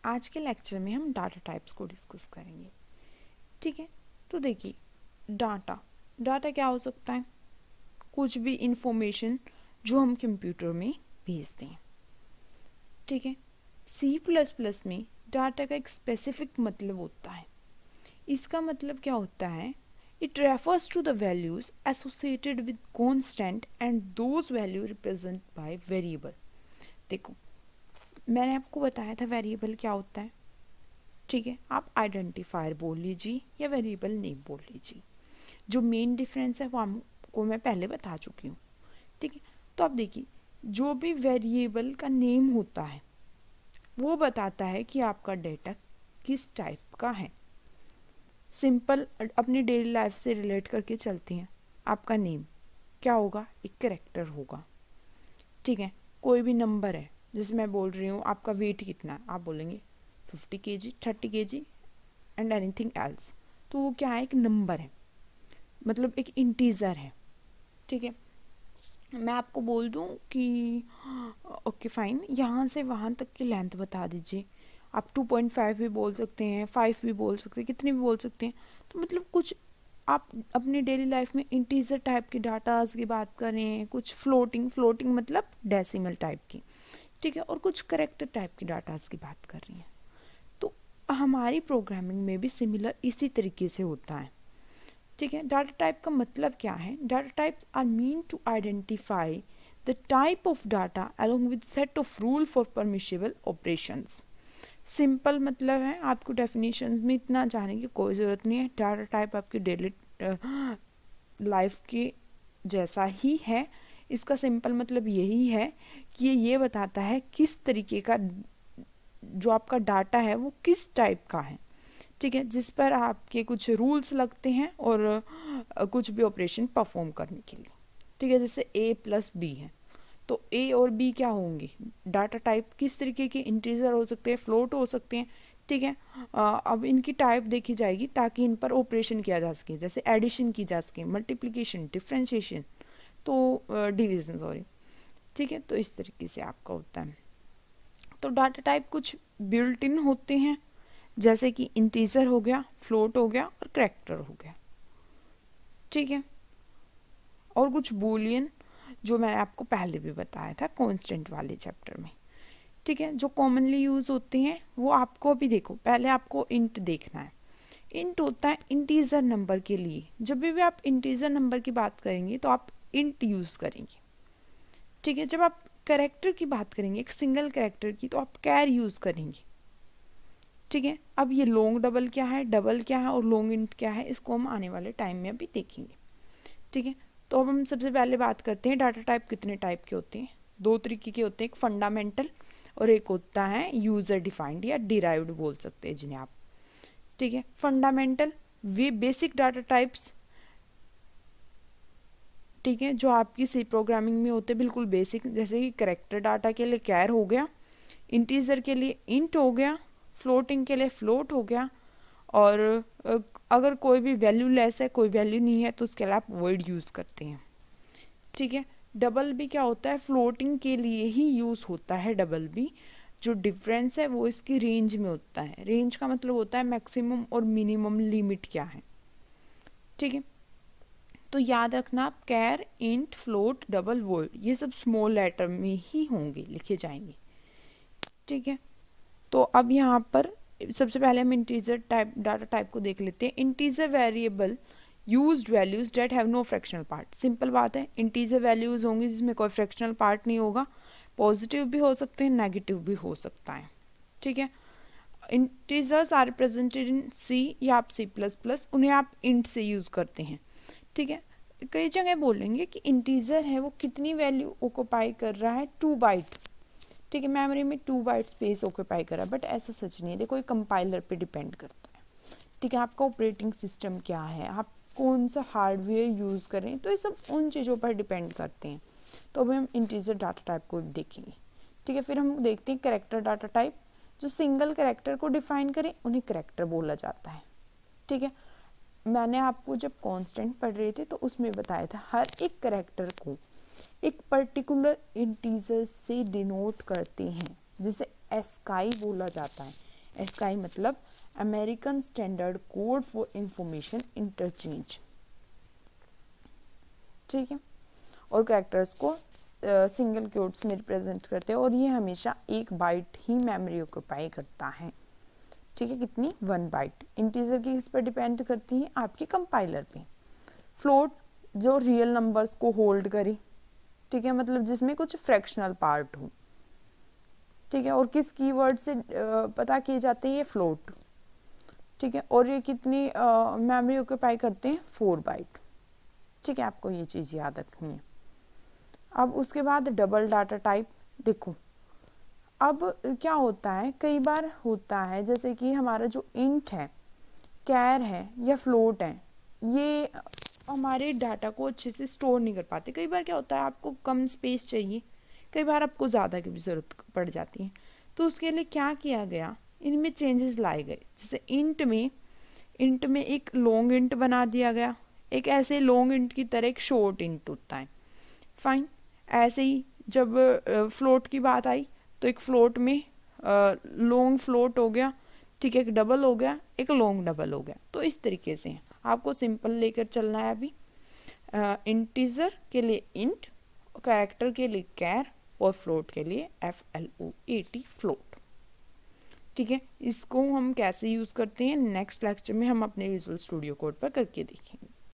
आज के लेक्चर में हम डाटा टाइप्स को डिस्कस करेंगे। ठीक है, तो देखिए डाटा क्या हो सकता है? कुछ भी इंफॉर्मेशन जो हम कंप्यूटर में भेजते हैं। ठीक है, C++ में डाटा का एक स्पेसिफिक मतलब होता है। इसका मतलब क्या होता है? It refers to the values associated with constant and those value represent by variable. देखो, मैंने आपको बताया था वेरिएबल क्या होता है। ठीक है, आप आइडेंटिफायर बोल लीजिए या वेरिएबल नेम बोल लीजिए। जो मेन डिफरेंस है वो आपको मैं पहले बता चुकी हूँ। ठीक है, तो आप देखिए, जो भी वेरिएबल का नेम होता है वो बताता है कि आपका डेटा किस टाइप का है। सिंपल अपनी डेली लाइफ से रिलेट करके चलते हैं। आपका नेम क्या होगा? एक कैरेक्टर होगा। ठीक है, कोई भी नंबर है, जैसे मैं बोल रही हूँ आपका वेट कितना है, आप बोलेंगे 50 kg, 30 kg and anything else. तो वो क्या है? एक नंबर है, मतलब एक इंटीजर है। ठीक है, मैं आपको बोल दूँ कि ओके फाइन, यहाँ से वहाँ तक की लेंथ बता दीजिए। आप 2.5 भी बोल सकते हैं, 5 भी बोल सकते हैं, कितने भी बोल सकते हैं। तो मतलब कुछ आप अपनी डेली लाइफ में इंटीजर टाइप की डाटाज की बात कर रहे हैं, कुछ फ्लोटिंग मतलब डेसिमल टाइप की। ठीक है, और कुछ करेक्टर टाइप की डाटाज की बात कर रही हैं। तो हमारी प्रोग्रामिंग में भी सिमिलर इसी तरीके से होता है। ठीक है, डाटा टाइप का मतलब क्या है? Data types are mean to identify the type of data along with set of rule for permissible operations. Simple मतलब है, आपको डेफिनेशन में इतना जाने की कोई ज़रूरत नहीं है। डाटा टाइप आपकी डेली लाइफ के जैसा ही है। इसका सिंपल मतलब यही है कि ये बताता है किस तरीके का जो आपका डाटा है वो किस टाइप का है। ठीक है, जिस पर आपके कुछ रूल्स लगते हैं और कुछ भी ऑपरेशन परफॉर्म करने के लिए। ठीक है, जैसे A+B है, तो A और B क्या होंगे? डाटा टाइप किस तरीके के? इंटीजर हो सकते हैं, फ्लोट हो सकते हैं। ठीक है, अब इनकी टाइप देखी जाएगी ताकि इन पर ऑपरेशन किया जा सके, जैसे एडिशन की जा सके, मल्टीप्लिकेशन, डिफ्रेंशिएशन, तो डिवीजन सॉरी। ठीक है, तो इस तरीके से आपका होता है। तो डाटा टाइप कुछ बिल्ट इन होते हैं, जैसे कि इंटीजर हो गया, फ्लोट हो गया और करैक्टर हो गया। ठीक है, और कुछ बूलियन जो मैंने आपको पहले भी बताया था कांस्टेंट वाले चैप्टर में। ठीक है, जो कॉमनली यूज़ होते हैं वो आपको भी देखो, पहले आपको इंट देखना है। इंट होता है इंटीजर नंबर के लिए। जब भी आप इंटीजर नंबर की बात करेंगे तो आप इंट यूज़ करेंगे। ठीक है, जब आप कैरेक्टर की बात करेंगे, एक सिंगल कैरेक्टर की, तो आप कैर यूज़ करेंगे। ठीक है, अब ये लॉन्ग डबल क्या है, डबल क्या है और लॉन्ग इंट क्या है, इसको हम आने वाले टाइम में अभी देखेंगे। ठीक है, तो अब हम सबसे पहले बात करते हैं डाटा टाइप कितने टाइप के होते हैं। दो तरीके के होते हैं, एक फंडामेंटल और एक होता है यूज़र डिफाइंड या डिराइव्ड बोल सकते हैं जिन्हें आप। ठीक है, फंडामेंटल वे बेसिक डाटा टाइप्स, ठीक है, जो आपकी सी प्रोग्रामिंग में होते हैं बिल्कुल बेसिक, जैसे कि कैरेक्टर डाटा के लिए कैर हो गया, इंटीजर के लिए इंट हो गया, फ्लोटिंग के लिए फ्लोट हो गया, और अगर कोई भी वैल्यू लेस है, कोई वैल्यू नहीं है, तो उसके लिए आप वॉइड यूज़ करते हैं। ठीक है, डबल भी क्या होता है? फ्लोटिंग के लिए ही यूज़ होता है डबल भी। जो डिफरेंस है वो इसकी रेंज में होता है। रेंज का मतलब होता है मैक्सिमम और मिनिमम लिमिट क्या है। ठीक है, तो याद रखना, आप कैर, इंट, फ्लोट, डबल, वॉइड ये सब स्मॉल लेटर में ही होंगे, लिखे जाएंगे। ठीक है, तो अब यहाँ पर सबसे पहले हम इंटीजर टाइप डाटा टाइप को देख लेते हैं। Integer variable used values that have no fractional part. Simple बात है, इंटीजर वैल्यूज होंगी जिसमें कोई फ्रैक्शनल पार्ट नहीं होगा। पॉजिटिव भी हो सकते हैं, नेगेटिव भी हो सकता है। ठीक है, इंटीजर्स आर रिप्रेजेंटेड इन सी या आप C++, उन्हें आप इंट से यूज़ करते हैं। ठीक है, कई जगह बोलेंगे कि इंटीजर है वो कितनी वैल्यू ऑक्यूपाई कर रहा है, 2 बाइट। ठीक है, मेमोरी में 2 बाइट स्पेस ऑक्यूपाई करा, बट ऐसा सच नहीं है। देखो, ये कंपाइलर पे डिपेंड करता है। ठीक है, आपका ऑपरेटिंग सिस्टम क्या है, आप कौन सा हार्डवेयर यूज़ करें, तो ये सब उन चीज़ों पर डिपेंड करते हैं। तो अभी हम इंटीजर डाटा टाइप को देखेंगे। ठीक है, फिर हम देखते हैं कैरेक्टर डाटा टाइप। जो सिंगल कैरेक्टर को डिफाइन करें उन्हें कैरेक्टर बोला जाता है। ठीक है, मैंने आपको जब कांस्टेंट पढ़ रहे थे तो उसमें बताया था हर एक कैरेक्टर को एक पर्टिकुलर इंटीजर से डिनोट करते हैं, जिसे एस्काई बोला जाता है। SKI मतलब American standard code for information interchange, ठीक है। और कैरेक्टर्स को सिंगल क्वोट्स में रिप्रेजेंट करते हैं और ये हमेशा 1 बाइट ही मेमोरी ऑक्यूपाई करता है, ठीक है। कितनी? 1 बाइट। इंटीजर की किस पर डिपेंड करती है? आपके कंपाइलर पे। फ्लोट जो रियल नंबर्स को होल्ड करे, ठीक है, मतलब जिसमें कुछ फ्रैक्शनल पार्ट हो, ठीक है। और किस कीवर्ड से पता किए जाते हैं? ये फ्लोट, ठीक है। और ये कितनी मेमोरी ऑक्यूपाई करते हैं? 4 बाइट, ठीक है। आपको ये चीज़ याद रखनी है। अब उसके बाद डबल डाटा टाइप। देखो अब क्या होता है, कई बार होता है जैसे कि हमारा जो इंट है, कैर है या फ्लोट है, ये हमारे डाटा को अच्छे से स्टोर नहीं कर पाते। कई बार क्या होता है, आपको कम स्पेस चाहिए, कई बार आपको ज़्यादा की भी ज़रूरत पड़ जाती है। तो उसके लिए क्या किया गया, इनमें चेंजेस लाए गए। जैसे इंट में एक लॉन्ग इंट बना दिया गया, एक ऐसे लॉन्ग इंट की तरह एक शॉर्ट इंट होता है, फाइन। ऐसे ही जब फ्लोट की बात आई तो एक फ्लोट में लॉन्ग फ्लोट हो गया, ठीक है, एक डबल हो गया, एक लॉन्ग डबल हो गया। तो इस तरीके से आपको सिंपल लेकर चलना है। अभी इंटीजर के लिए इंट, कैरेक्टर के लिए कैर और फ्लोट के लिए FLOAT फ्लोट, ठीक है। इसको हम कैसे यूज़ करते हैं नेक्स्ट लेक्चर में हम अपने विजुअल स्टूडियो कोड पर करके देखेंगे।